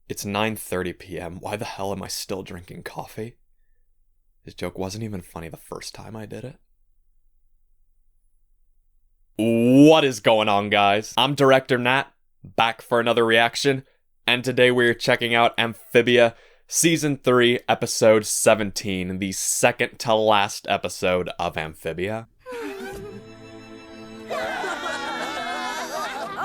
It's 9:30 p.m. Why the hell am I still drinking coffee? This joke wasn't even funny the first time I did it. What is going on, guys? I'm Director Nat, back for another reaction, and today we're checking out Amphibia, Season 3, Episode 17, the second to last episode of Amphibia.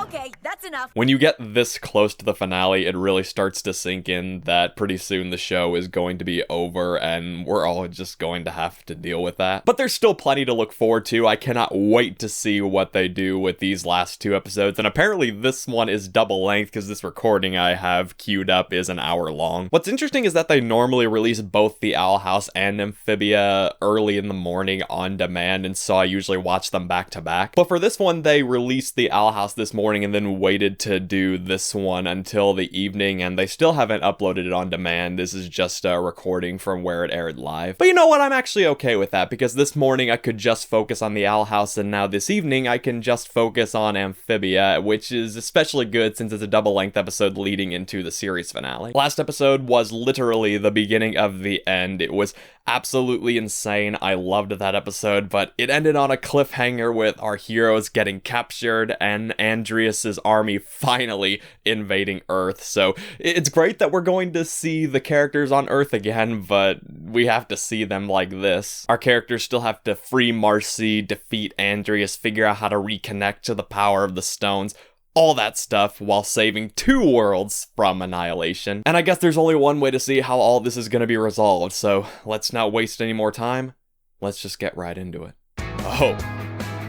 Okay, that's enough. When you get this close to the finale, it really starts to sink in that pretty soon the show is going to be over and we're all just going to have to deal with that. But there's still plenty to look forward to. I cannot wait to see what they do with these last two episodes, and apparently this one is double length because this recording I have queued up is an hour long. What's interesting is that they normally release both the Owl House and Amphibia early in the morning on demand, and so I usually watch them back to back. But for this one, they released the Owl House this morning and then waited to do this one until the evening, and they still haven't uploaded it on demand. This is just a recording from where it aired live. But you know what? I'm actually okay with that, because this morning I could just focus on the Owl House, and now this evening I can just focus on Amphibia, which is especially good since it's a double-length episode leading into the series finale. Last episode was literally the beginning of the end. It was absolutely insane. I loved that episode, but it ended on a cliffhanger with our heroes getting captured and Andreas's army finally invading Earth. So it's great that we're going to see the characters on Earth again, but we have to see them like this. Our characters still have to free Marcy, defeat Andreas, figure out how to reconnect to the power of the stones, all that stuff while saving two worlds from annihilation. And I guess there's only one way to see how all this is going to be resolved, so let's not waste any more time. Let's just get right into it. Oh,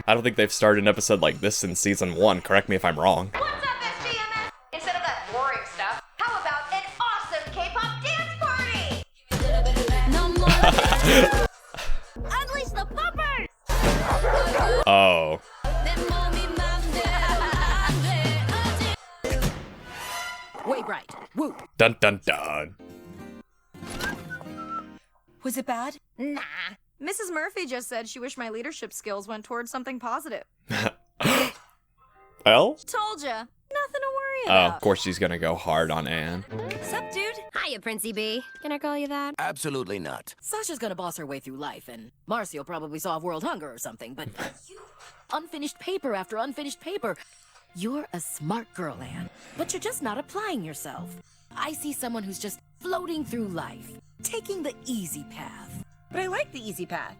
I don't think they've started an episode like this since Season 1, correct me if I'm wrong. What's up, SGMS? Instead of that boring stuff, how about an awesome K-pop dance party? Unleash the puppers! Oh. Way bright. Woo. Dun dun dun. Was it bad? Nah. Mrs. Murphy just said she wished my leadership skills went towards something positive. Well? Told ya. Nothing to worry Oh, about. of course she's gonna go hard on Anne. Sup, dude? Hiya, Princey B. Can I call you that? Absolutely not. Sasha's gonna boss her way through life, and Marcy will probably solve world hunger or something, but you... Unfinished paper after unfinished paper. You're a smart girl, Anne, but you're just not applying yourself. I see someone who's just floating through life, taking the easy path. But I like the easy path.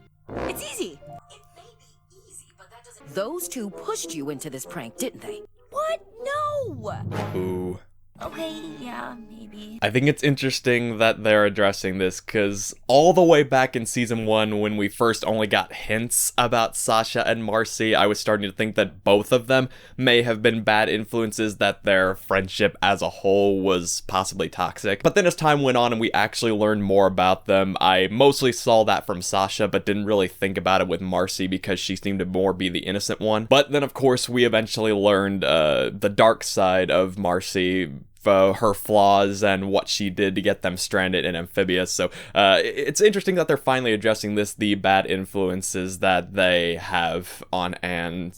It's easy. It may be easy, but that doesn't... Those two pushed you into this prank, didn't they? What? No! Ooh. Okay, yeah, maybe. I think it's interesting that they're addressing this, because all the way back in Season 1, when we first only got hints about Sasha and Marcy, I was starting to think that both of them may have been bad influences, that their friendship as a whole was possibly toxic. But then as time went on and we actually learned more about them, I mostly saw that from Sasha, but didn't really think about it with Marcy because she seemed to more be the innocent one. But then, of course, we eventually learned the dark side of Marcy, her flaws and what she did to get them stranded in Amphibia. So it's interesting that they're finally addressing this, the bad influences that they have on Anne,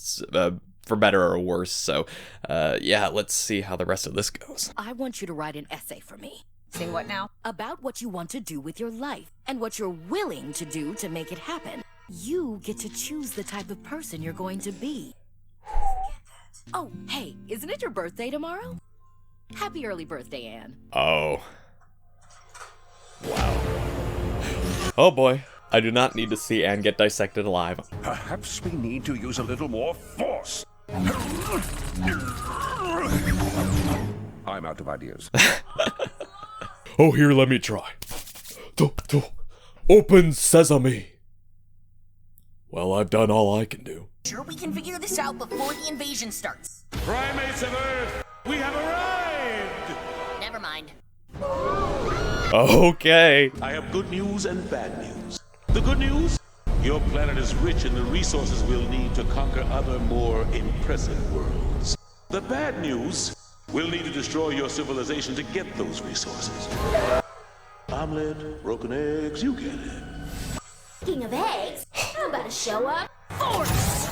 for better or worse. So yeah, let's see how the rest of this goes. I want you to write an essay for me. Say what now? About what you want to do with your life, and what you're willing to do to make it happen. You get to choose the type of person you're going to be. Oh, hey, isn't it your birthday tomorrow? Happy early birthday, Anne. Oh. Wow. Oh boy. I do not need to see Anne get dissected alive. Perhaps we need to use a little more force. I'm out of ideas. Oh, here, let me try. Open sesame. Well, I've done all I can do. Sure we can figure this out before the invasion starts. Primates of Earth, we have arrived! Never mind. Okay. I have good news and bad news. The good news? Your planet is rich in the resources we'll need to conquer other, more impressive worlds. The bad news? We'll need to destroy your civilization to get those resources. Omelet, broken eggs, you get it. Speaking of eggs, how about a show up? Force!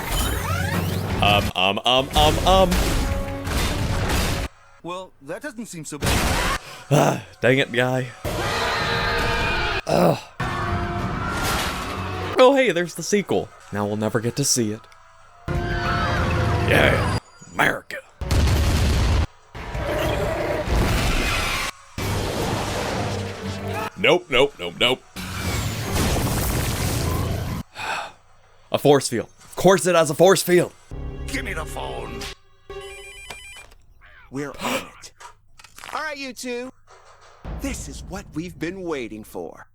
Well, that doesn't seem so bad. Dang it, guy. Ugh. Oh, hey, there's the sequel. Now we'll never get to see it. Yeah, America. Nope. A force field. Of course it has a force field. Give me the phone. We're on it. All right, you two. This is what we've been waiting for.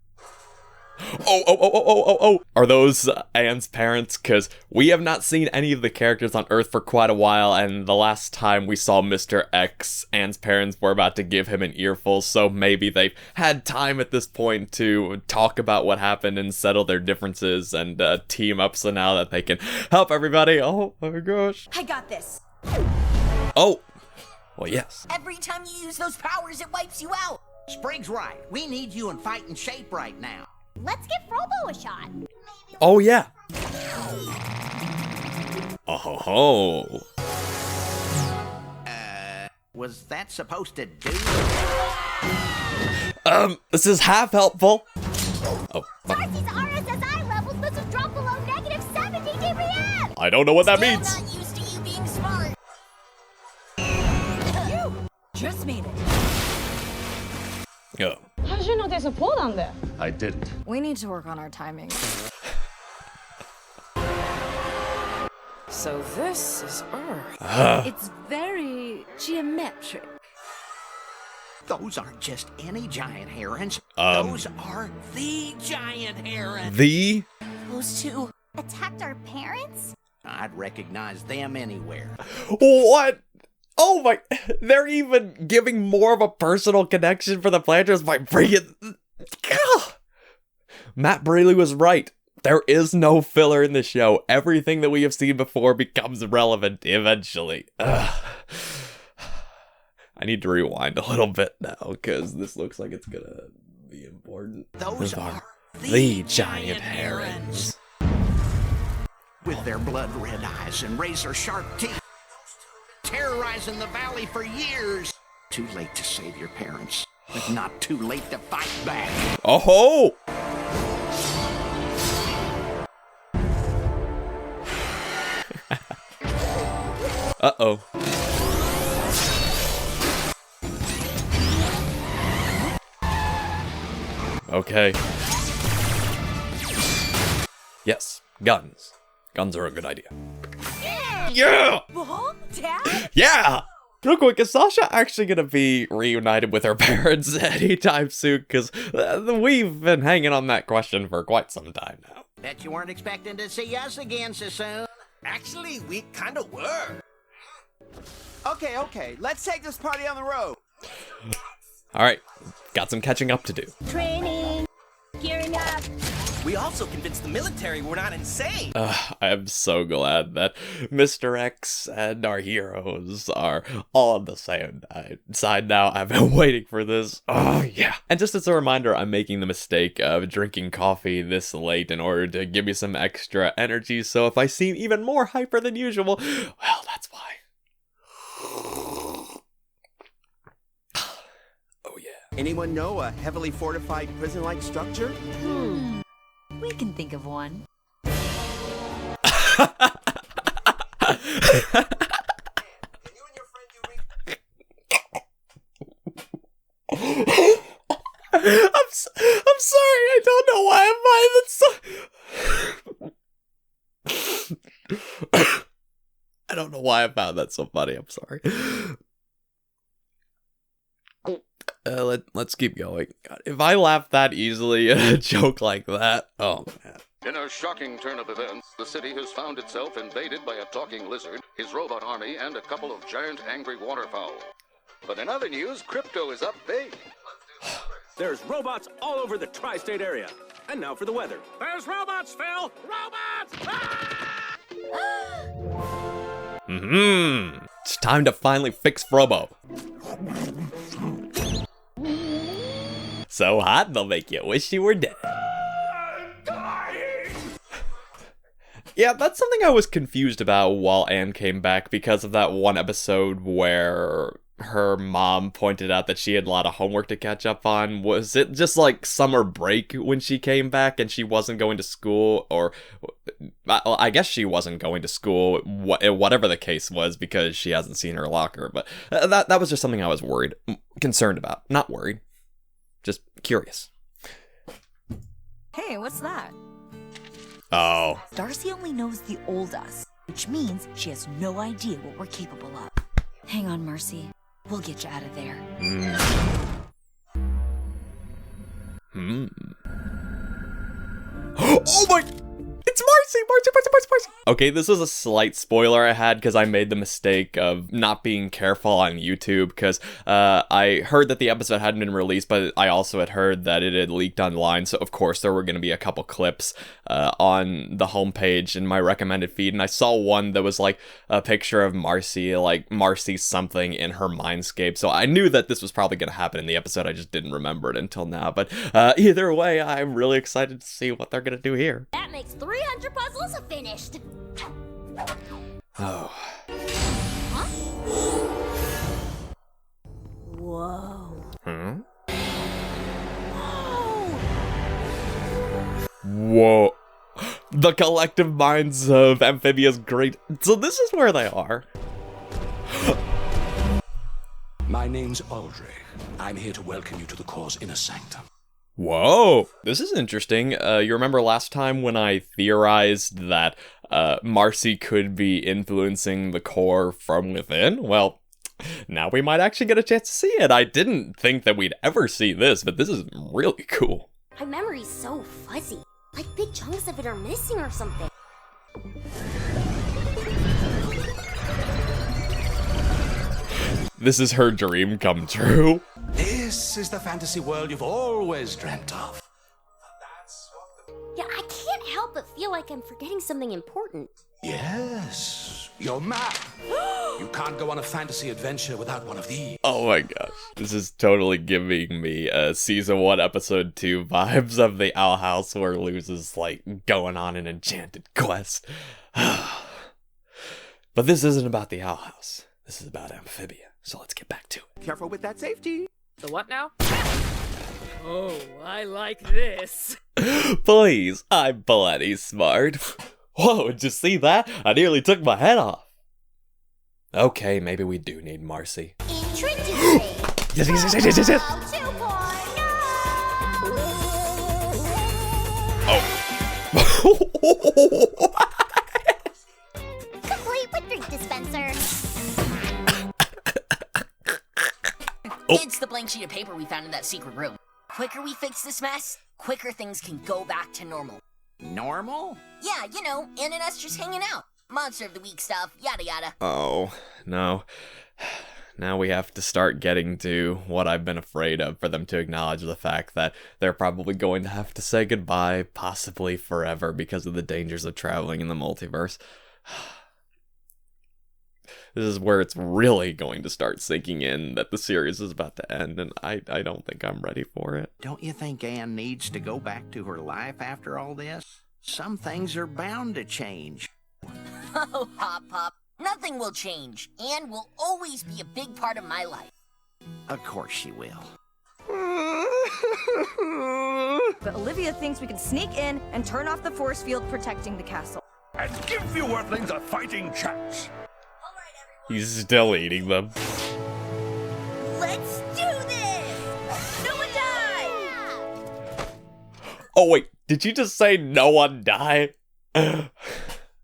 Oh. Are those Anne's parents? Because we have not seen any of the characters on Earth for quite a while, and the last time we saw Mr. X, Anne's parents were about to give him an earful, so maybe they've had time at this point to talk about what happened and settle their differences and team up so now that they can help everybody. Oh my gosh. I got this. Oh. Well, yes. Every time you use those powers, it wipes you out. Sprig's right. We need you in fighting shape right now. Let's give Frobo a shot. Oh, yeah. Oh. Was that supposed to do? This is half helpful. Oh. Darcy's RSSI levels must have dropped below -70 dBm. I don't know what that Still means. not used to you being smart. You just made it. Yeah. How did you know there's a pool down there? I didn't. We need to work on our timing. So this is Earth. It's very geometric. Those aren't just any giant herons. Those are the giant herons. The? Those two. Attacked our parents? I'd recognize them anywhere. What? Oh my, they're even giving more of a personal connection for the planters by bringing... Gah! Matt Braley was right. There is no filler in the show. Everything that we have seen before becomes relevant eventually. Ugh. I need to rewind a little bit now, because this looks like it's gonna be important. Those are the giant herons. With their blood-red eyes and razor-sharp teeth. Terrorizing the valley for years. Too late to save your parents, but not too late to fight back. Oh-ho! Uh-oh. Okay. Yes, guns. Guns are a good idea. Yeah! Mom? Dad? Yeah! Real quick, is Sasha actually gonna be reunited with her parents anytime soon? Because we've been hanging on that question for quite some time now. Bet you weren't expecting to see us again so soon. Actually, we kind of were. Okay. Let's take this party on the road. Alright, got some catching up to do. Training. Gearing up. We also convinced the military we're not insane. I am so glad that Mr. X and our heroes are all on the same side now. I've been waiting for this. Oh, yeah. And just as a reminder, I'm making the mistake of drinking coffee this late in order to give me some extra energy. So if I seem even more hyper than usual, well, that's why. Oh, yeah. Anyone know a heavily fortified prison-like structure? We can think of one. I'm sorry, I don't know why I'm so... I don't know why I found that so funny, I'm sorry. Let's keep going. God, if I laugh that easily at a joke like that, oh man. In a shocking turn of events, the city has found itself invaded by a talking lizard, his robot army, and a couple of giant angry waterfowl. But in other news, crypto is up big. There's robots all over the tri-state area. And now for the weather. There's robots, Phil! Robots! Ah! It's time to finally fix Frobo. So hot, they'll make you wish you were dead. Yeah, that's something I was confused about while Anne came back because of that one episode where her mom pointed out that she had a lot of homework to catch up on. Was it just like summer break when she came back and she wasn't going to school? Or I guess she wasn't going to school, whatever the case was, because she hasn't seen her locker. But that was just something I was concerned about. Not worried, just curious. Hey, what's that? Oh. Darcy only knows the old us, which means she has no idea what we're capable of. Hang on, Marcy. We'll get you out of there. Oh my... It's Marcy! Marcy! Okay, this is a slight spoiler I had because I made the mistake of not being careful on YouTube because I heard that the episode hadn't been released, but I also had heard that it had leaked online, so of course there were going to be a couple clips on the homepage in my recommended feed, and I saw one that was like a picture of Marcy, like Marcy something in her mindscape, so I knew that this was probably going to happen in the episode, I just didn't remember it until now, but either way, I'm really excited to see what they're going to do here. That makes 300 puzzles finished. Oh. Huh? Whoa. Hmm? Whoa. The collective minds of Amphibia's great. So this is where they are. My name's Aldrich. I'm here to welcome you to the Core's inner sanctum. Whoa, this is interesting. You remember last time when I theorized that Marcy could be influencing the Core from within? Well, now we might actually get a chance to see it. I didn't think that we'd ever see this, but this is really cool. My memory's so fuzzy. Like big chunks of it are missing or something. This is her dream come true. This is the fantasy world you've always dreamt of. Yeah, I can't help but feel like I'm forgetting something important. Yes, your map. You can't go on a fantasy adventure without one of these. Oh my gosh, this is totally giving me season 1, episode 2 vibes of the Owl House where Luz is like going on an enchanted quest. But this isn't about the Owl House. This is about Amphibia. So let's get back to it. Careful with that safety. The what now? Oh, I like this. Please, I'm plenty smart. Whoa, did you see that? I nearly took my head off. Okay, maybe we do need Marcy. Introducing Yes. Oh. Complete with drink dispenser. It's the blank sheet of paper we found in that secret room. Quicker we fix this mess, quicker things can go back to normal. Normal? Yeah, you know, Ann and us just hanging out. Monster of the week stuff, yada yada. Oh, no. Now we have to start getting to what I've been afraid of, for them to acknowledge the fact that they're probably going to have to say goodbye, possibly forever, because of the dangers of traveling in the multiverse. This is where it's really going to start sinking in that the series is about to end, and I don't think I'm ready for it. Don't you think Anne needs to go back to her life after all this? Some things are bound to change. Oh, Hop Pop, nothing will change. Anne will always be a big part of my life. Of course she will. But Olivia thinks we can sneak in and turn off the force field protecting the castle. And give you Earthlings a fighting chance. He's still eating them. Let's do this! No one die! Oh wait, did you just say no one die?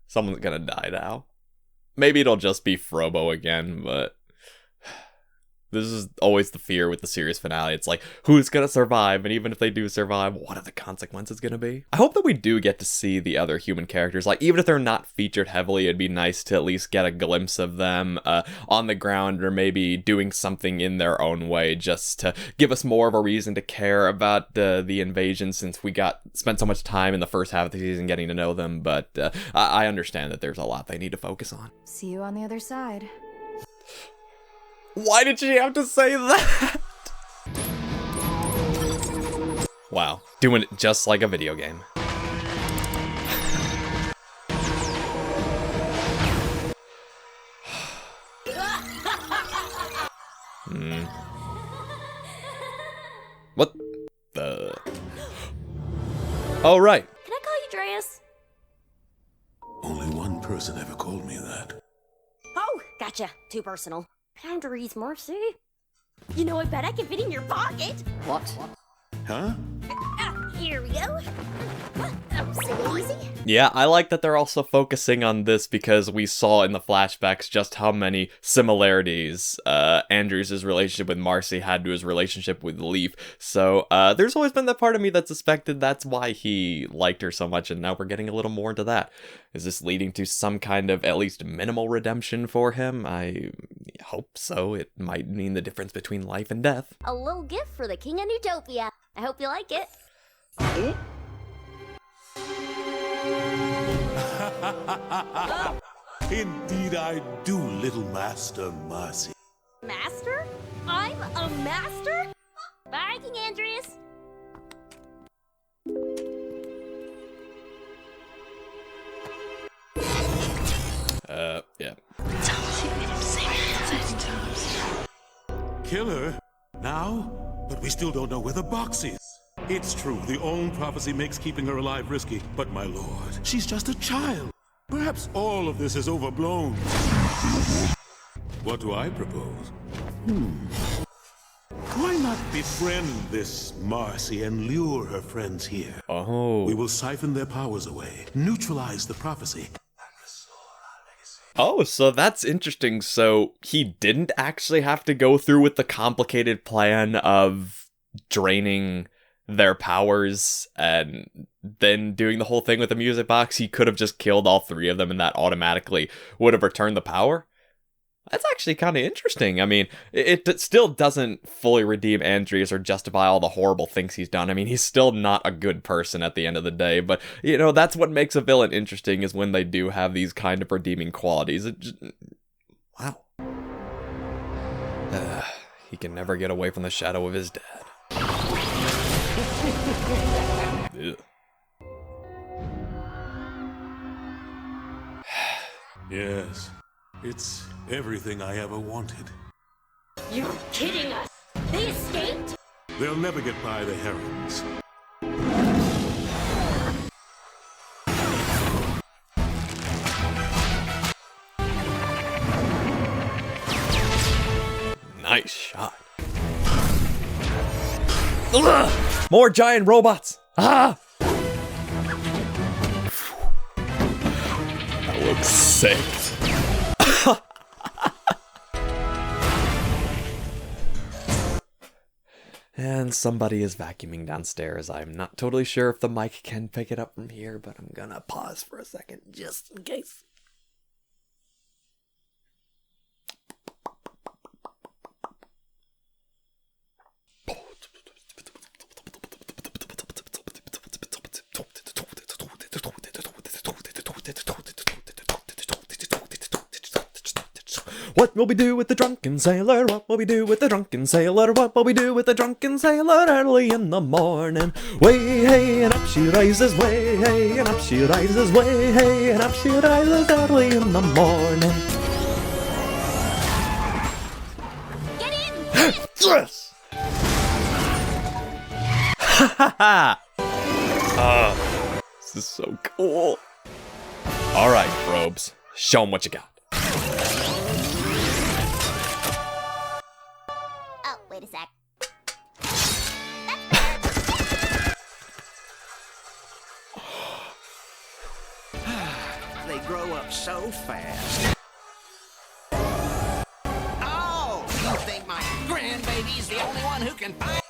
Someone's gonna die now. Maybe it'll just be Frobo again, but this is always the fear with the series finale. It's like, who's gonna survive? And even if they do survive, what are the consequences gonna be? I hope that we do get to see the other human characters. Like, even if they're not featured heavily, it'd be nice to at least get a glimpse of them on the ground, or maybe doing something in their own way, just to give us more of a reason to care about the invasion, since we spent so much time in the first half of the season getting to know them. But I understand that there's a lot they need to focus on. See you on the other side. Why did she have to say that? Wow, doing it just like a video game. Oh, right. Can I call you Dreas? Only one person ever called me that. Oh, gotcha. Too personal. Boundaries, Marcy. You know, I bet I can fit in your pocket. What? Huh? Here we go. So easy. Yeah, I like that they're also focusing on this because we saw in the flashbacks just how many similarities Andrews' relationship with Marcy had to his relationship with Leaf. So there's always been that part of me that suspected that's why he liked her so much, and now we're getting a little more into that. Is this leading to some kind of at least minimal redemption for him? I hope so. It might mean the difference between life and death. A little gift for the King of Utopia. I hope you like it. Indeed I do, little Master Marcy. Master? I'm a master? Bye, King Andreas. Yeah. Kill her? Now? But we still don't know where the box is. It's true, the Own prophecy makes keeping her alive risky. But my lord, she's just a child. Perhaps all of this is overblown. What do I propose? Why not befriend this Marcy and lure her friends here? Oh. We will siphon their powers away, neutralize the prophecy. Oh, so that's interesting. So he didn't actually have to go through with the complicated plan of draining their powers and then doing the whole thing with the music box. He could have just killed all three of them and that automatically would have returned the power. That's actually kind of interesting. I mean, it still doesn't fully redeem Andreas or justify all the horrible things he's done. I mean, he's still not a good person at the end of the day, but, you know, that's what makes a villain interesting, is when they do have these kind of redeeming qualities. Wow. He can never get away from the shadow of his dad. Ew. Yes, it's everything I ever wanted. You're kidding us. They escaped? They'll never get by the herons. Nice shot. Ugh! More giant robots! Ah! That looks sick. And somebody is vacuuming downstairs. I'm not totally sure if the mic can pick it up from here, but I'm gonna pause for a second just in case. What will we do with the drunken sailor? What will we do with the drunken sailor? What will we do with the drunken sailor early in the morning? Way, hey, and up she rises, way, hey, and up she rises, way, hey, and up she rises early in the morning. Get in! Yes! Ha ha ha! This is so cool. Alright, probes. Show 'em what you got. Oh, wait a sec. They grow up so fast. Oh, you think my grandbaby's the only one who can fight?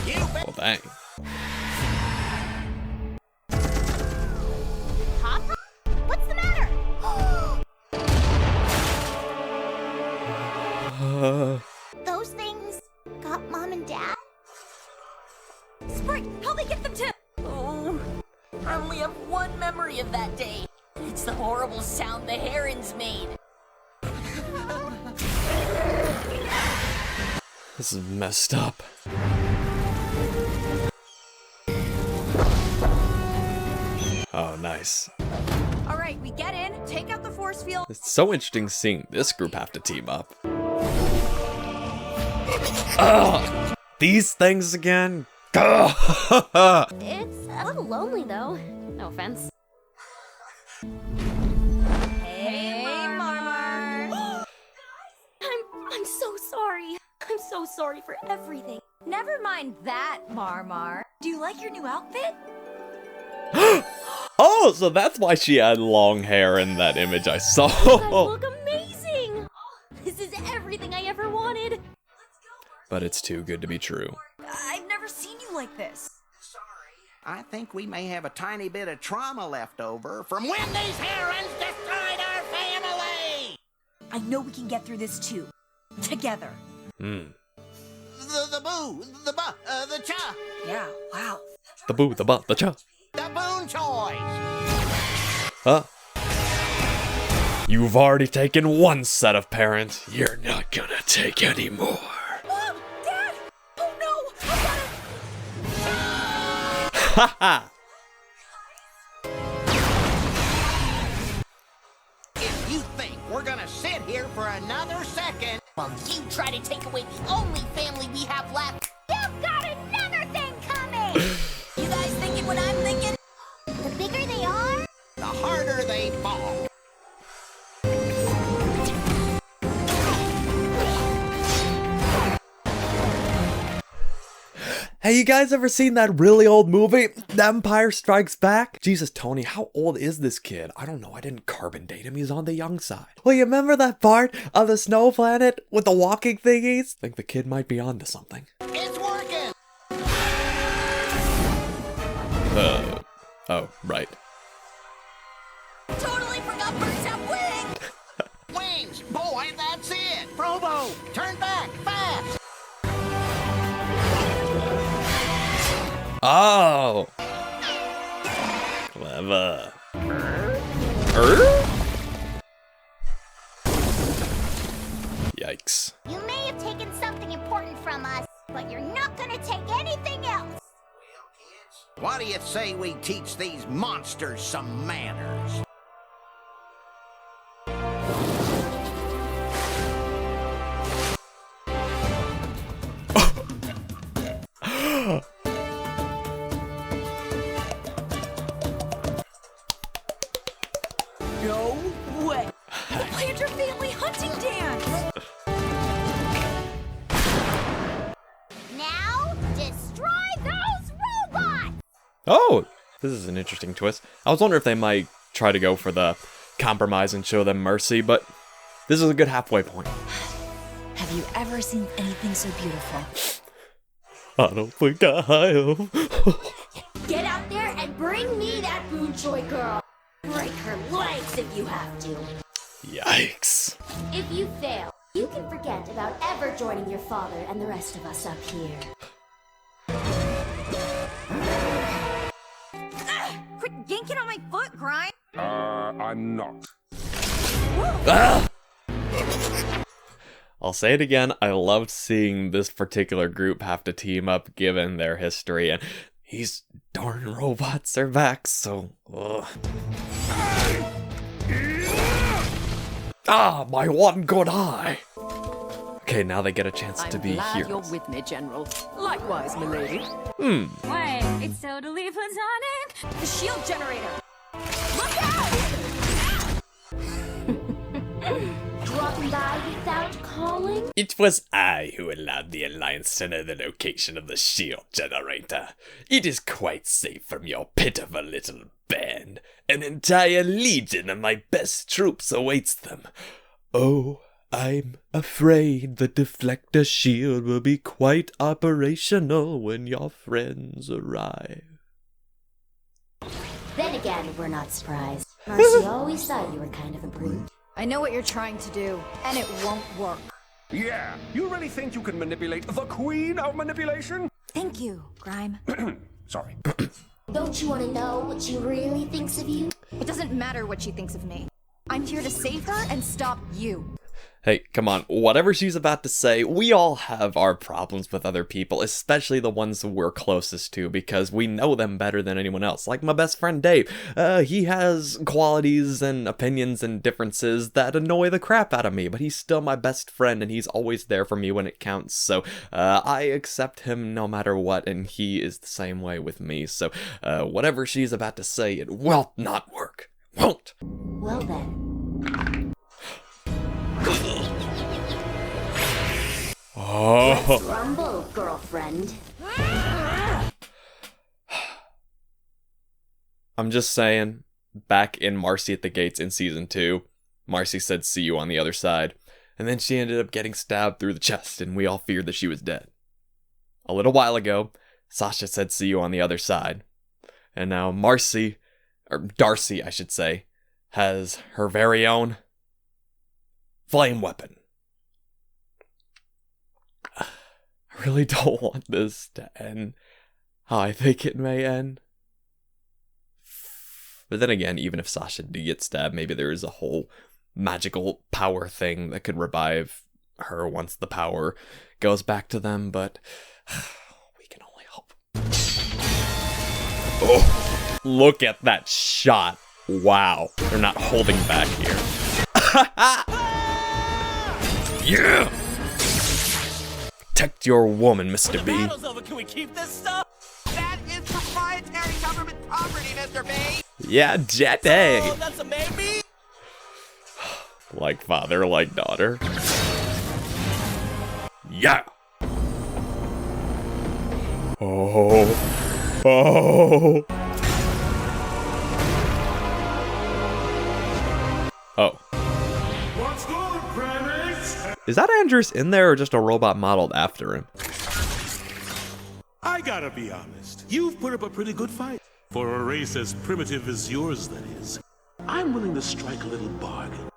You bet. Well, dang. Papa? What's the matter? Those things got Mom and Dad? Sprite, help me get them to... Oh, I only have one memory of that day. It's the horrible sound the herons made. This is messed up. Oh, nice. All right, we get in, take out the force field. It's so interesting seeing this group have to team up. Ugh! These things again? It's a little lonely, though. No offense. Hey, Marmar. I'm so sorry. I'm so sorry for everything. Never mind that, Marmar. Do you like your new outfit? Oh, so that's why she had long hair in that image I saw. You guys look amazing. This is everything I ever wanted. But it's too good to be true. I've never seen you like this. I think we may have a tiny bit of trauma left over from when these herons destroyed our family! I know we can get through this too. Together. The boo, the cha. Yeah, wow. The boo, the butt, the cha. The boon toys. Huh? You've already taken one set of parents. You're not gonna take any more. Mom! Dad! Oh no! Haha! If you think we're gonna sit here for another second, While you try to take away the only family we have left. You've got another thing coming! You guys thinking what I'm thinking? The bigger they are, the harder they fall. Hey, you guys ever seen that really old movie, The Empire Strikes Back? Jesus, Tony, how old is this kid? I don't know, I didn't carbon date him, he's on the young side. Well, you remember that part of the snow planet with the walking thingies? I think the kid might be onto something. It's working! Oh, right. Totally forgot birds have wings! Wings! Boy, that's it! Probo, turn back, fast! Oh! Clever. Yikes. you may have taken something important from us, but you're not gonna take anything else. What do you say we teach these monsters some manners? No way! We planned your family hunting dance! Now, destroy those robots! Oh, this is an interesting twist. I was wondering if they might try to go for the compromise and show them mercy, but this is a good halfway point. Have you ever seen anything so beautiful? I don't think I have. Get out there and bring me that Boon Joy girl. Break her legs if you have to. Yikes. If you fail, you can forget about ever joining your father and the rest of us up here. Quit yanking on my foot, Grind! I'm not. Ah! I'll say it again, I loved seeing this particular group have to team up given their history, and these darn robots are back, so... Ah, my one good eye! Okay, now they get a chance to be glad here. you're with me, General. Likewise, milady. Hmm. Wait, it's totally platonic. The shield generator! Look out! Dropping by without calling? It was I who allowed the Alliance to know the location of the shield generator. It is quite safe from your pitiful little band. An entire legion of my best troops awaits them. Oh, I'm afraid the deflector shield will be quite operational when your friends arrive. Then again, we're not surprised. Marcy always thought you were kind of a brute. I know what you're trying to do, and it won't work. Yeah, you really think you can manipulate the queen of manipulation? Thank you, Grime. Sorry. Don't you want to know what she really thinks of you? It doesn't matter what she thinks of me. I'm here to save her and stop you. Hey, come on, whatever she's about to say, we all have our problems with other people, especially the ones we're closest to, because we know them better than anyone else. Like my best friend Dave, he has qualities and opinions and differences that annoy the crap out of me, but he's still my best friend and he's always there for me when it counts, so I accept him no matter what, and he is the same way with me, so whatever she's about to say, it will not work. Won't. Well then. Oh. Let's rumble, girlfriend. I'm just saying, back in Marcy at the Gates in Season 2, Marcy said, "See you on the other side," and then she ended up getting stabbed through the chest, and we all feared that she was dead. A little while ago, Sasha said, "See you on the other side," and now Marcy, or Darcy, I should say, has her very own flame weapon. I really don't want this to end how I think it may end. But then again, even if Sasha did get stabbed, maybe there is a whole magical power thing that could revive her once the power goes back to them, but we can only hope. Oh, look at that shot. Wow. They're not holding back here. Yeah! Protect your woman, Mr. B. Battle's over. Can we keep this stuff? That is proprietary government property, Mr. B. Yeah, Jetty. Oh, that's a maybe? Like father, like daughter. Yeah. Oh. Oh. Oh. What's good, primates? Is that Andrews in there or just a robot modeled after him? I gotta be honest. You've put up a pretty good fight. For a race as primitive as yours, that is. I'm willing to strike a little bargain.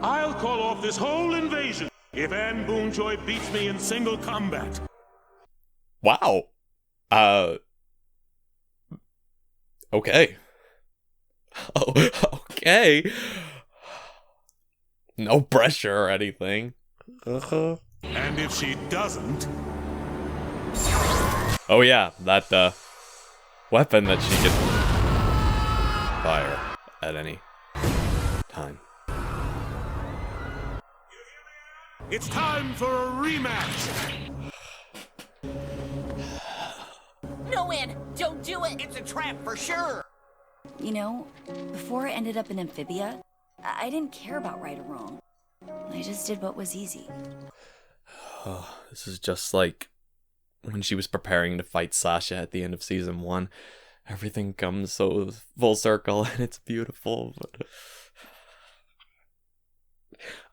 I'll call off this whole invasion if Anne Boonjoy beats me in single combat. Wow. Okay. Oh, okay. No pressure or anything. And if she doesn't... Oh yeah, that, weapon that she can fire at any time. It's time for a rematch! No, Anne, don't do it! It's a trap for sure! You know, before I ended up in Amphibia, I didn't care about right or wrong. I just did what was easy. Oh, this is just like when she was preparing to fight Sasha at the end of Season 1. Everything comes so full circle and it's beautiful. But...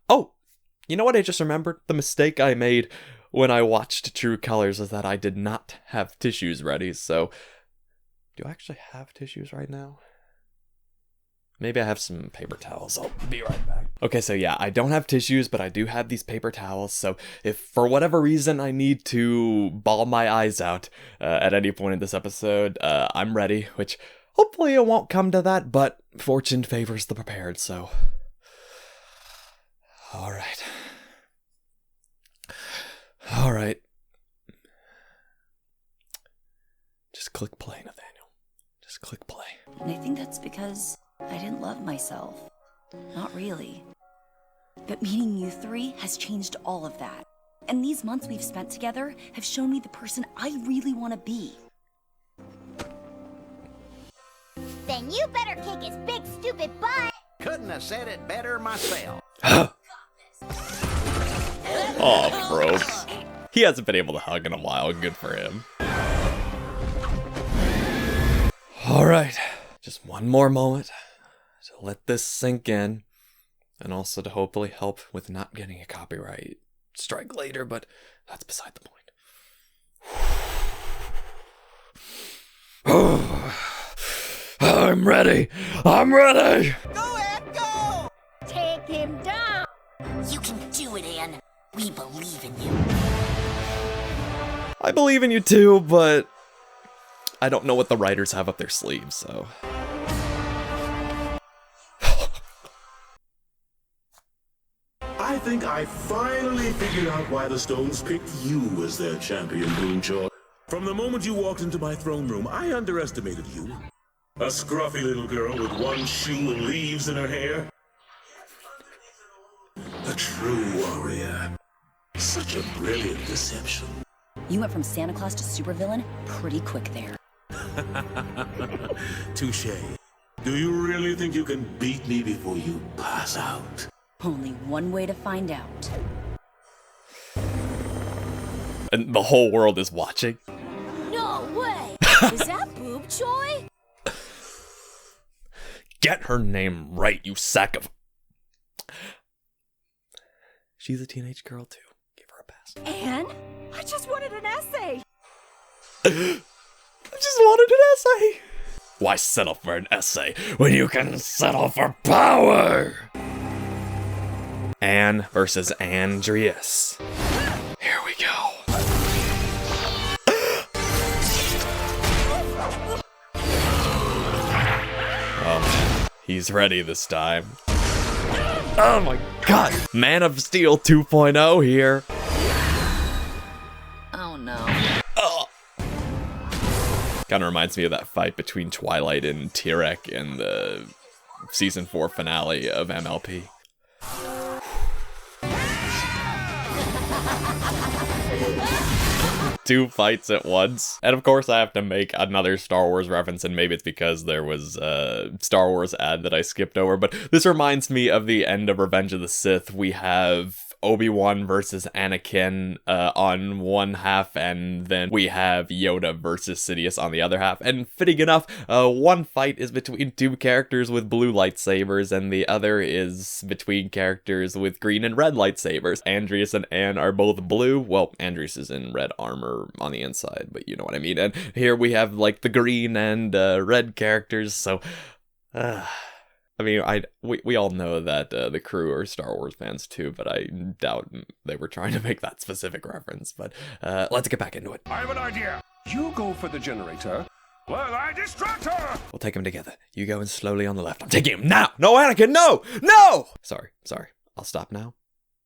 Oh, you know what I just remembered? The mistake I made when I watched True Colors is that I did not have tissues ready, so... Do I actually have tissues right now? Maybe I have some paper towels. I'll be right back. Okay, so yeah, I don't have tissues, but I do have these paper towels, so if for whatever reason I need to bawl my eyes out at any point in this episode, I'm ready, which hopefully it won't come to that, but fortune favors the prepared, so... Alright. Alright. Just click play, Nathaniel. Just click play. And I think that's because I didn't love myself. Not really. But meeting you three has changed all of that. And these months we've spent together have shown me the person I really want to be. Then you better kick his big stupid butt. Couldn't have said it better myself. Oh, Probes. He hasn't been able to hug in a while. Good for him. Alright. Just one more moment to let this sink in. And also to hopefully help with not getting a copyright strike later, but that's beside the point. I'm ready! I'm ready! Go, Ed, go! Take him down. You can do it, Anne. We believe in you. I believe in you too, but I don't know what the writers have up their sleeves, so... I think I finally figured out why the Stones picked you as their champion, Boonchaw. From the moment you walked into my throne room, I underestimated you. A scruffy little girl with one shoe and leaves in her hair. A true warrior. Such a brilliant deception. You went from Santa Claus to supervillain pretty quick there. Touché. Do you really think you can beat me before you pass out? Only one way to find out. And the whole world is watching. No way! Is that boob joy? Get her name right, you sack of... She's a teenage girl, too. Give her a pass. Anne? I just wanted an essay! I just wanted an essay! Why settle for an essay when you can settle for power? Anne versus Andreas. Here we go. Oh man, he's ready this time. Oh my god! Man of Steel 2.0 here. Oh no. Kind of reminds me of that fight between Twilight and Tyrek in the season 4 finale of MLP. Two fights at once. And of course I have to make another Star Wars reference, and maybe it's because there was a Star Wars ad that I skipped over, but this reminds me of the end of Revenge of the Sith. We have Obi-Wan versus Anakin on one half, and then we have Yoda versus Sidious on the other half. And fitting enough, one fight is between two characters with blue lightsabers, and the other is between characters with green and red lightsabers. Andreas and Anne are both blue. Well, Andreas is in red armor on the inside, but you know what I mean. And here we have like the green and red characters, so... I mean, we all know that the crew are Star Wars fans too, but I doubt they were trying to make that specific reference. But let's get back into it. I have an idea. You go for the generator, while I distract her. We'll take him together. You go in slowly on the left. I'm taking him now. No, Anakin, no, no. Sorry. I'll stop now.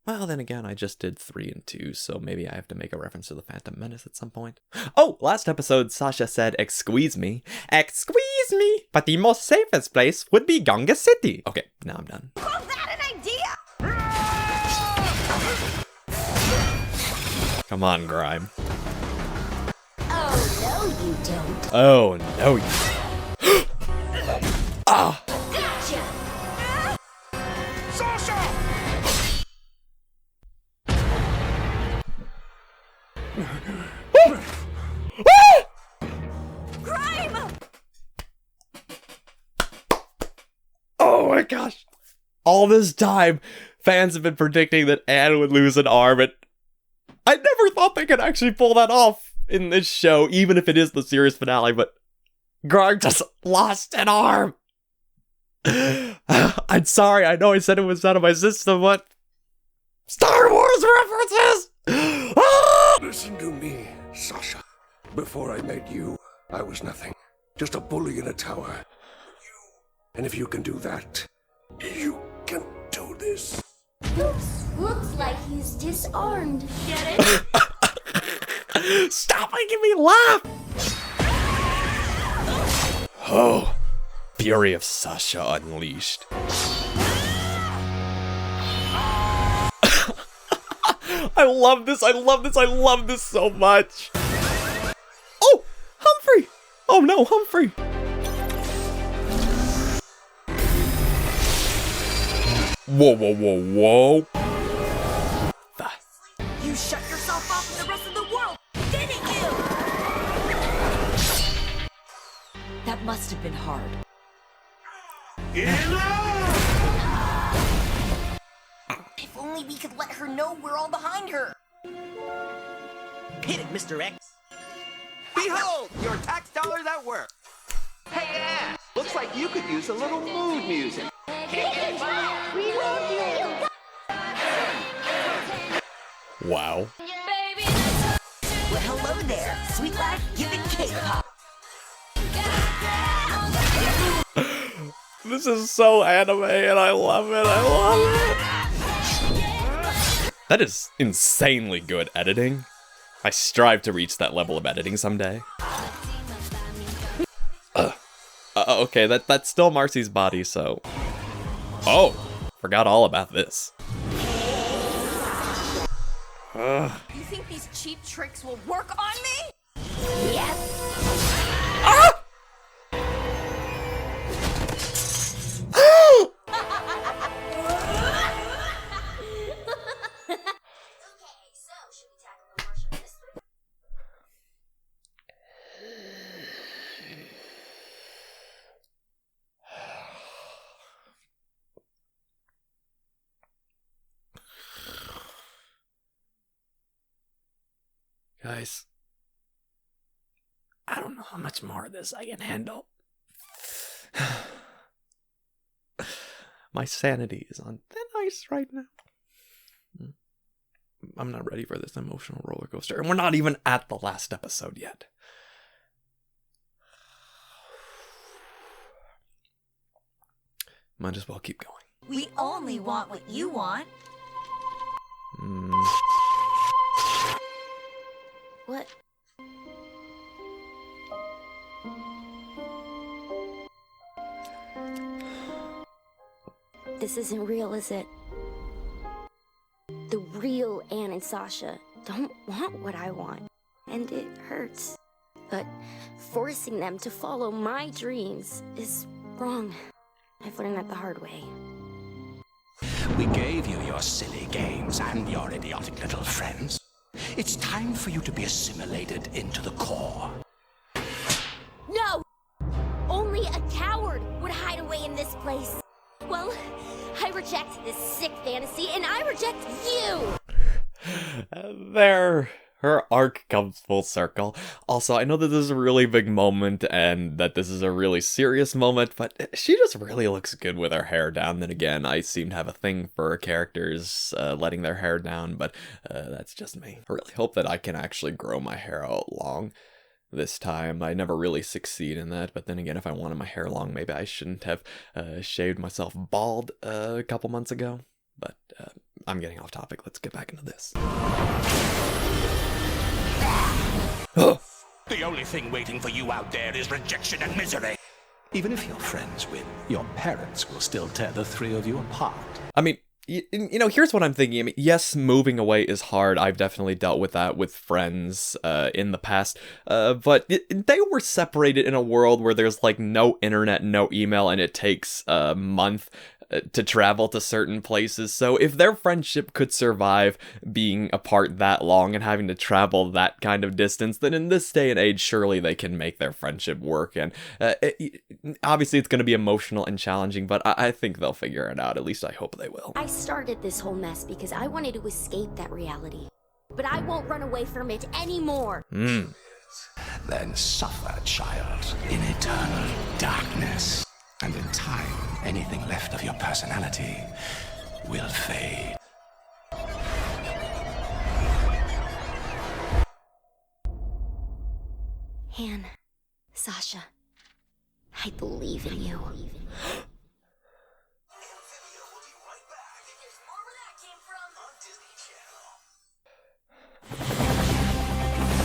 Well, then again, I just did 3 and 2, so maybe I have to make a reference to the Phantom Menace at some point. Oh, last episode, Sasha said, "Excuse me, but the most safest place would be Gunga City." Okay, now I'm done. Call that an idea? Come on, Grime. Oh, no, you don't. Oh, no, you don't. Ah! Gotcha! Sasha! Crime! Oh my gosh. All this time, fans have been predicting that Anne would lose an arm, and I never thought they could actually pull that off in this show, even if it is the series finale, but Grime just lost an arm. I'm sorry, I know I said it was out of my system, but Star Wars references! Listen to me, Sasha. Before I met you, I was nothing. Just a bully in a tower. And if you can do that, you can do this. Looks like he's disarmed. Get it? Stop making me laugh! Oh, Fury of Sasha unleashed. I love this so much. Oh, Humphrey! Oh no, Humphrey! Whoa. You shut yourself off from the rest of the world, didn't you? That must have been hard. If only we could let her know we're all behind her. Hit it, Mr. X. Behold, your tax dollars at work. Hey, Anne, looks like you could use a little mood music. We love you. Wow. Well, hello there, sweet life giving K-pop. This is so anime and I love it. That is insanely good editing. I strive to reach that level of editing someday. Okay, that's still Marcy's body, so... Oh, forgot all about this. You think these cheap tricks will work on me? Yes. Ah! Guys, I don't know how much more of this I can handle. My sanity is on thin ice right now. I'm not ready for this emotional roller coaster, and we're not even at the last episode yet. Might as well keep going. We only want what you want. What? This isn't real, is it? The real Anne and Sasha don't want what I want, and it hurts. But forcing them to follow my dreams is wrong. I've learned that the hard way. We gave you your silly games and your idiotic little friends. It's time for you to be assimilated into the core. No! Only a coward would hide away in this place. Well, I reject this sick fantasy, and I reject you! There, her arc comes full circle. Also, I know that this is a really big moment and that this is a really serious moment, but she just really looks good with her hair down. Then again, I seem to have a thing for characters letting their hair down, but that's just me. I really hope that I can actually grow my hair out long this time. I never really succeed in that, but then again, if I wanted my hair long, maybe I shouldn't have shaved myself bald a couple months ago. But I'm getting off topic. Let's get back into this. The only thing waiting for you out there is rejection and misery. Even if your friends win, your parents will still tear the three of you apart. I mean, you know, here's what I'm thinking. I mean, yes, moving away is hard. I've definitely dealt with that with friends in the past. But they were separated in a world where there's like no internet, no email, and it takes a month to travel to certain places. So if their friendship could survive being apart that long and having to travel that kind of distance, then in this day and age, surely they can make their friendship work. And obviously it's going to be emotional and challenging, but I think they'll figure it out. At least I hope they will. I started this whole mess because I wanted to escape that reality. But I won't run away from it anymore. Then suffer, child, in eternal darkness. And in time, anything left of your personality will fade. Anne, Sasha, I believe in you.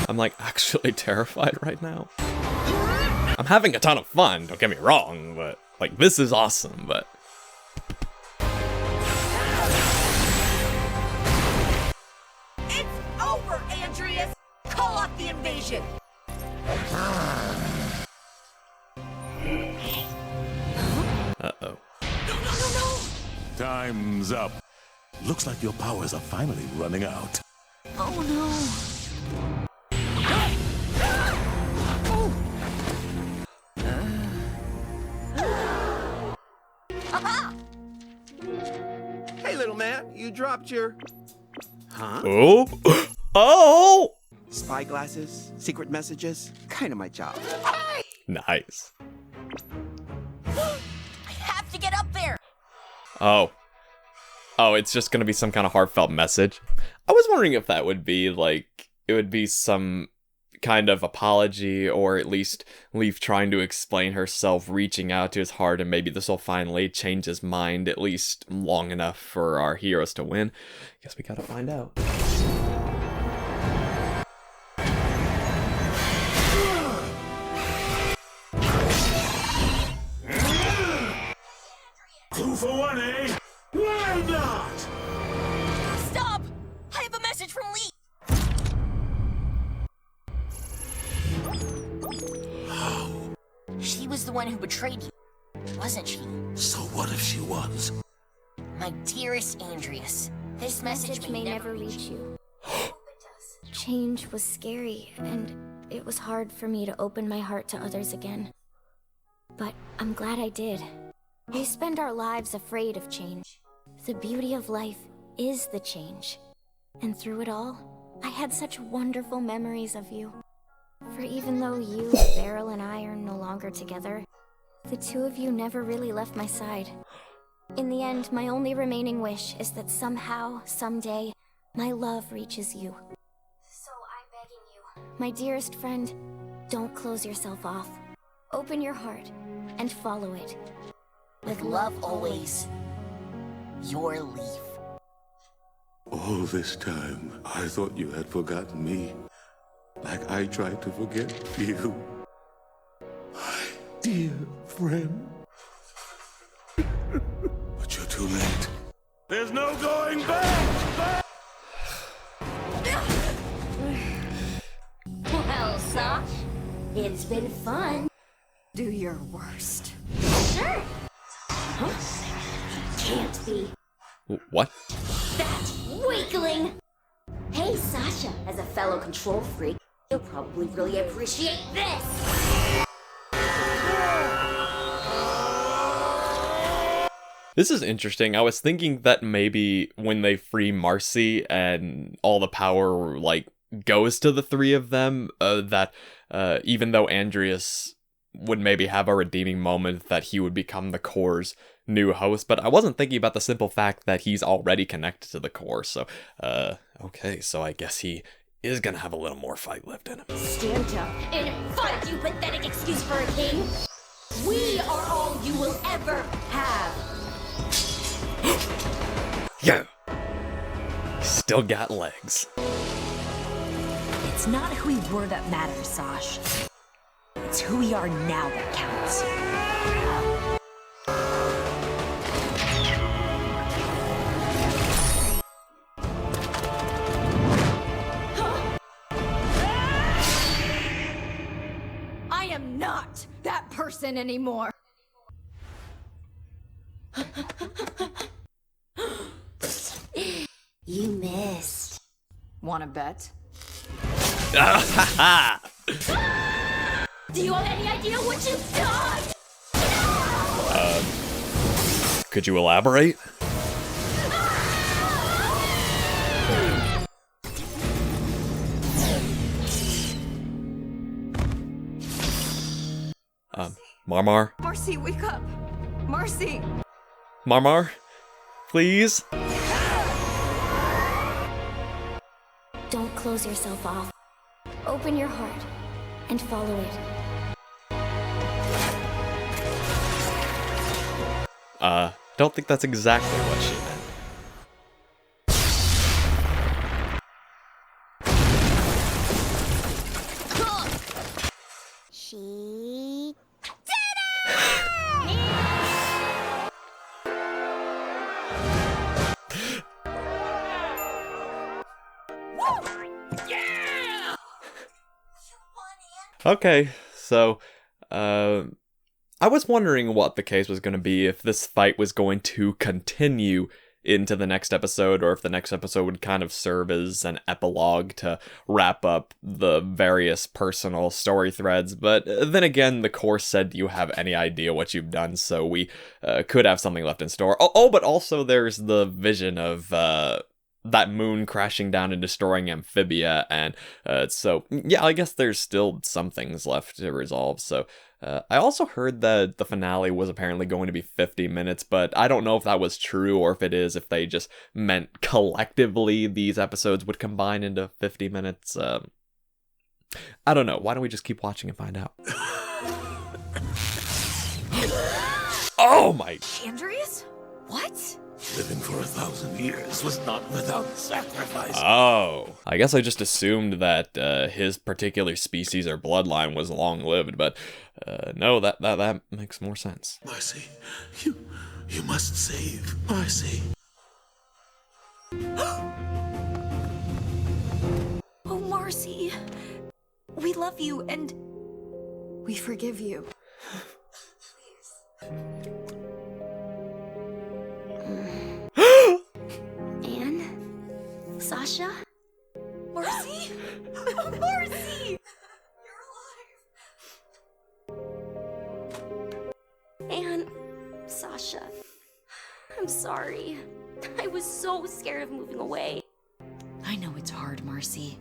I'm like actually terrified right now. I'm having a ton of fun, don't get me wrong, but like this is awesome, but It's over, Andreas! Call off the invasion! uh-oh. No! Time's up. Looks like your powers are finally running out. Oh no! Hey, little man, you dropped your... Huh? Oh! Oh! Spy glasses, secret messages, kind of my job. Nice. I have to get up there! Oh, it's just gonna be some kind of heartfelt message. I was wondering if that would be like, it would be some kind of apology, or at least Leaf trying to explain herself, reaching out to his heart, and maybe this will finally change his mind, at least long enough for our heroes to win. Guess we gotta find out. Two for one, eh? Why not? Stop! I have a message from Lee! She was the one who betrayed you, wasn't she? So what if she was? My dearest Andreas, this message may never reach you. Change was scary, and it was hard for me to open my heart to others again. But I'm glad I did. We spend our lives afraid of change. The beauty of life is the change. And through it all, I had such wonderful memories of you. For even though you, Beryl, and I are no longer together, the two of you never really left my side. In the end, my only remaining wish is that somehow, someday, my love reaches you. So I'm begging you, my dearest friend, don't close yourself off. Open your heart and follow it. With love always, your Leaf. All this time, I thought you had forgotten me. Like I tried to forget you. My dear friend. But you're too late. There's no going back! Well, Sash, it's been fun. Do your worst. Sure. Can't be. What? That weakling! Hey, Sasha, as a fellow control freak, you'll probably really appreciate this! This is interesting. I was thinking that maybe when they free Marcy and all the power, like, goes to the three of them, that even though Andreas would maybe have a redeeming moment, that he would become the Core's new host, but I wasn't thinking about the simple fact that he's already connected to the Core, so, okay, so I guess he is gonna have a little more fight left in him. Stand up and fight, you pathetic excuse for a king! We are all you will ever have! Yeah! Still got legs. It's not who we were that matters, Sash. It's who we are now that counts. I am not that person anymore. You missed. Wanna bet? Do you have any idea what you've done? Could you elaborate? Marmar? Marcy, wake up! Marcy! Marmar? Please? Don't close yourself off. Open your heart and follow it. Don't think that's exactly what she meant. She Okay, so, I was wondering what the case was going to be, if this fight was going to continue into the next episode, or if the next episode would kind of serve as an epilogue to wrap up the various personal story threads. But then again, the Core said you have any idea what you've done, so we could have something left in store. Oh, but also there's the vision of that moon crashing down and destroying Amphibia, and so yeah, I guess there's still some things left to resolve. So I also heard that the finale was apparently going to be 50 minutes, but I don't know if that was true, or if it is, if they just meant collectively these episodes would combine into 50 minutes. I don't know. Why don't we just keep watching and find out? Oh my... Andreas? What? Living for 1,000 years was not without sacrifice. Oh. I guess I just assumed that his particular species or bloodline was long-lived, but no, that makes more sense. Marcy, you must save Marcy. Oh, Marcy. We love you and we forgive you. Anne? Sasha? Marcy? Marcy! Anne, Sasha, I'm sorry. I was so scared of moving away. I know it's hard, Marcy.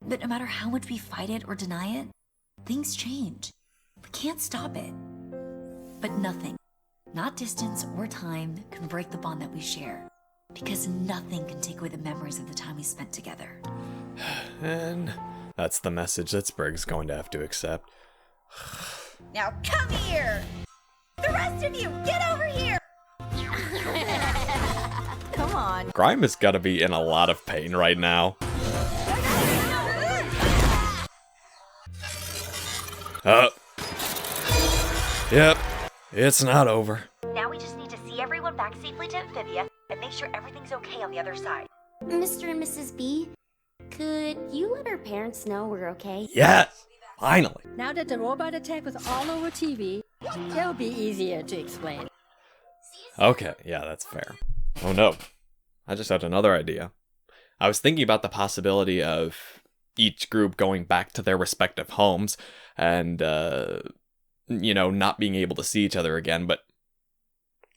But no matter how much we fight it or deny it, things change. We can't stop it. But nothing, not distance or time, can break the bond that we share. Because nothing can take away the memories of the time we spent together. And that's the message that Sprig's going to have to accept. Now come here! The rest of you, get over here! Come on. Grime has got to be in a lot of pain right now. Yep, it's not over. Now we just need to see everyone back safely to Amphibia and make sure everything's okay on the other side. Mr. and Mrs. B, could you let our parents know we're okay? Yes, finally. Now that the robot attack was all over TV, it'll be easier to explain. Okay, yeah, that's fair. Oh no, I just had another idea. I was thinking about the possibility of each group going back to their respective homes and, not being able to see each other again, but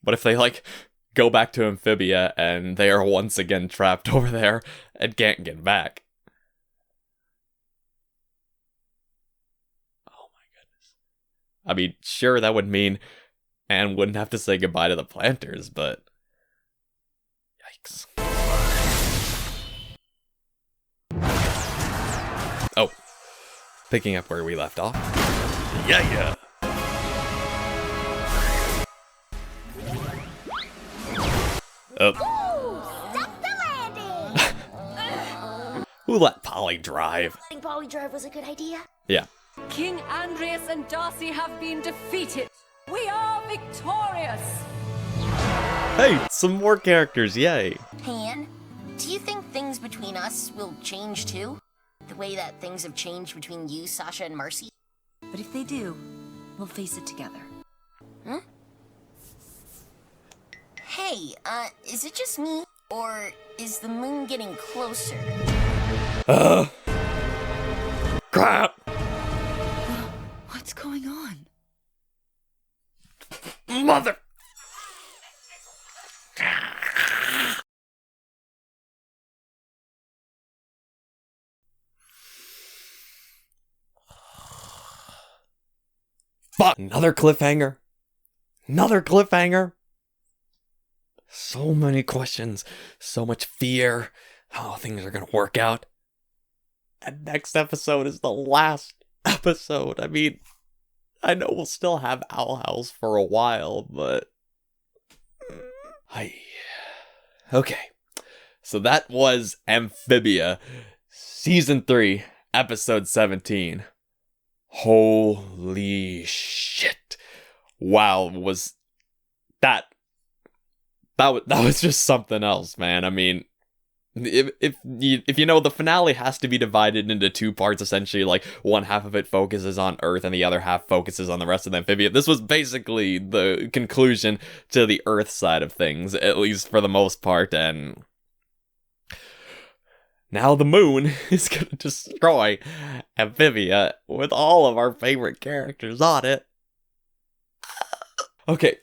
what if they, go back to Amphibia and they are once again trapped over there and can't get back? Oh my goodness. I mean, sure, that would mean Anne wouldn't have to say goodbye to the planters, but... Yikes. Oh. Picking up where we left off. Yeah. Oh. Ooh, suck the landing! Who let Polly drive? I think Polly Drive was a good idea. Yeah. King Andreas and Darcy have been defeated. We are victorious. Hey, some more characters, yay. Han, do you think things between us will change too? The way that things have changed between you, Sasha, and Marcy? But if they do, we'll face it together. Huh? Hey, is it just me? Or is the moon getting closer? Crap! What's going on? Mother... Fuck! Another cliffhanger. So many questions. So much fear. How things are gonna work out. And next episode is the last episode. I mean, I know we'll still have Owl House for a while, but... Okay. So that was Amphibia, Season 3, Episode 17. Holy shit. Wow, was that was just something else, man. I mean, if you know, the finale has to be divided into two parts, essentially. Like, one half of it focuses on Earth and the other half focuses on the rest of the Amphibia. This was basically the conclusion to the Earth side of things, at least for the most part, and now the moon is gonna destroy Amphibia with all of our favorite characters on it. Okay.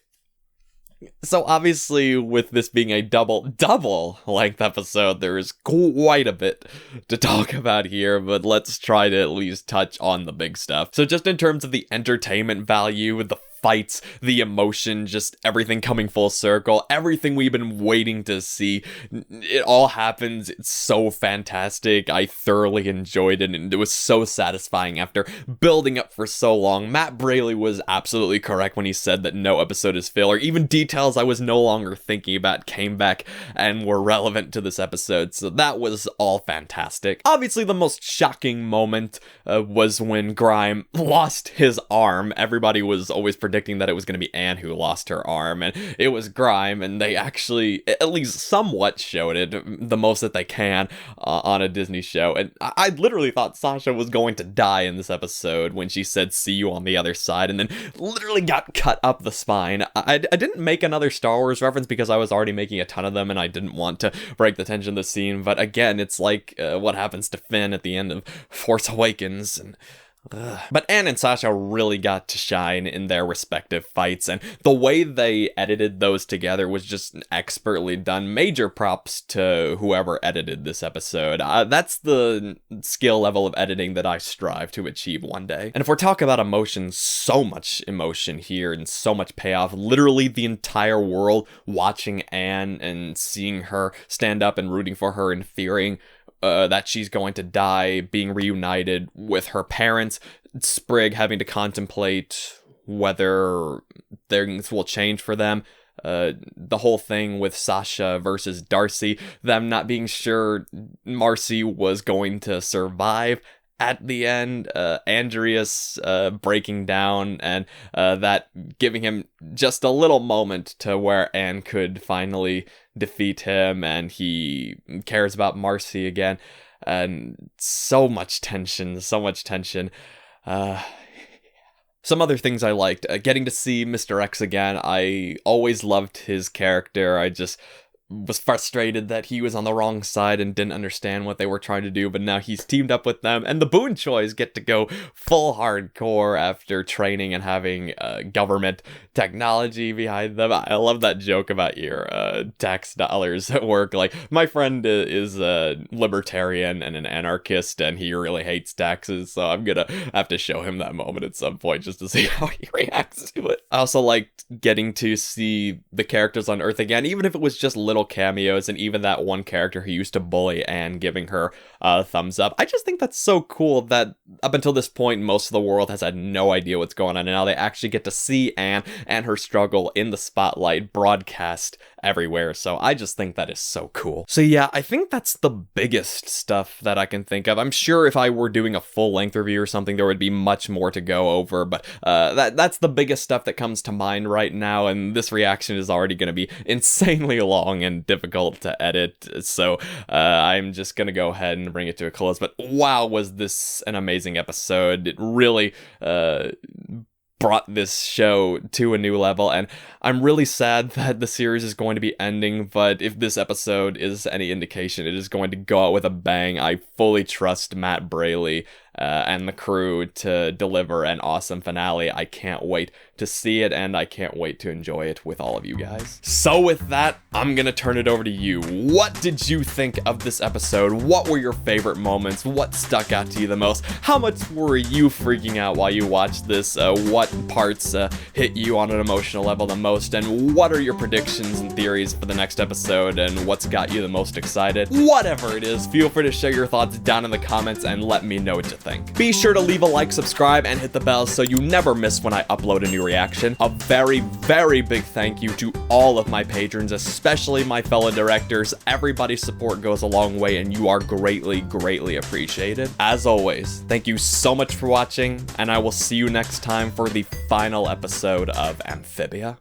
So obviously, with this being a double length episode, there is quite a bit to talk about here, but let's try to at least touch on the big stuff. So just in terms of the entertainment value, the fights, the emotion, just everything coming full circle, everything we've been waiting to see. It all happens. It's so fantastic. I thoroughly enjoyed it, and it was so satisfying after building up for so long. Matt Braley was absolutely correct when he said that no episode is filler. Even details I was no longer thinking about came back and were relevant to this episode, so that was all fantastic. Obviously, the most shocking moment was when Grime lost his arm. Everybody was always predicting that it was going to be Anne who lost her arm, and it was Grime, and they actually at least somewhat showed it, the most that they can, on a Disney show. And I literally thought Sasha was going to die in this episode when she said, "See you on the other side," and then literally got cut up the spine. I didn't make another Star Wars reference because I was already making a ton of them and I didn't want to break the tension of the scene, but again, it's like what happens to Finn at the end of Force Awakens, and but Anne and Sasha really got to shine in their respective fights, and the way they edited those together was just expertly done. Major props to whoever edited this episode. That's the skill level of editing that I strive to achieve one day. And if we're talking about emotion, so much emotion here and so much payoff. Literally the entire world watching Anne and seeing her stand up and rooting for her and fearing that she's going to die, being reunited with her parents, Sprig having to contemplate whether things will change for them, the whole thing with Sasha versus Darcy, them not being sure Marcy was going to survive at the end, Andreas breaking down, and that giving him just a little moment to where Anne could finally defeat him, and he cares about Marcy again, and so much tension. Some other things I liked, getting to see Mr. X again. I always loved his character. I just was frustrated that he was on the wrong side and didn't understand what they were trying to do, but now he's teamed up with them, and the Boon Choys get to go full hardcore after training and having government technology behind them. I love that joke about your tax dollars at work. Like, my friend is a libertarian and an anarchist, and he really hates taxes, so I'm gonna have to show him that moment at some point just to see how he reacts to it. I also liked getting to see the characters on Earth again, even if it was just little cameos, and even that one character who used to bully Anne giving her a thumbs up. I just think that's so cool that up until this point, most of the world has had no idea what's going on, and now they actually get to see Anne and her struggle in the spotlight, broadcast everywhere. So I just think that is so cool. So yeah, I think that's the biggest stuff that I can think of. I'm sure if I were doing a full-length review or something, there would be much more to go over, but that's the biggest stuff that comes to mind right now, and this reaction is already going to be insanely long and difficult to edit, so I'm just gonna go ahead and bring it to a close. But wow, was this an amazing episode. It really brought this show to a new level, and I'm really sad that the series is going to be ending, but if this episode is any indication, it is going to go out with a bang. I fully trust Matt Braley and the crew to deliver an awesome finale. I can't wait to see it, and I can't wait to enjoy it with all of you guys. So with that, I'm gonna turn it over to you. What did you think of this episode? What were your favorite moments? What stuck out to you the most? How much were you freaking out while you watched this? What parts hit you on an emotional level the most? And what are your predictions and theories for the next episode? And what's got you the most excited? Whatever it is, feel free to share your thoughts down in the comments and let me know what you think. Be sure to leave a like, subscribe, and hit the bell so you never miss when I upload a new reaction. A very, very big thank you to all of my patrons, especially my fellow directors. Everybody's support goes a long way, and you are greatly, greatly appreciated. As always, thank you so much for watching, and I will see you next time for the final episode of Amphibia.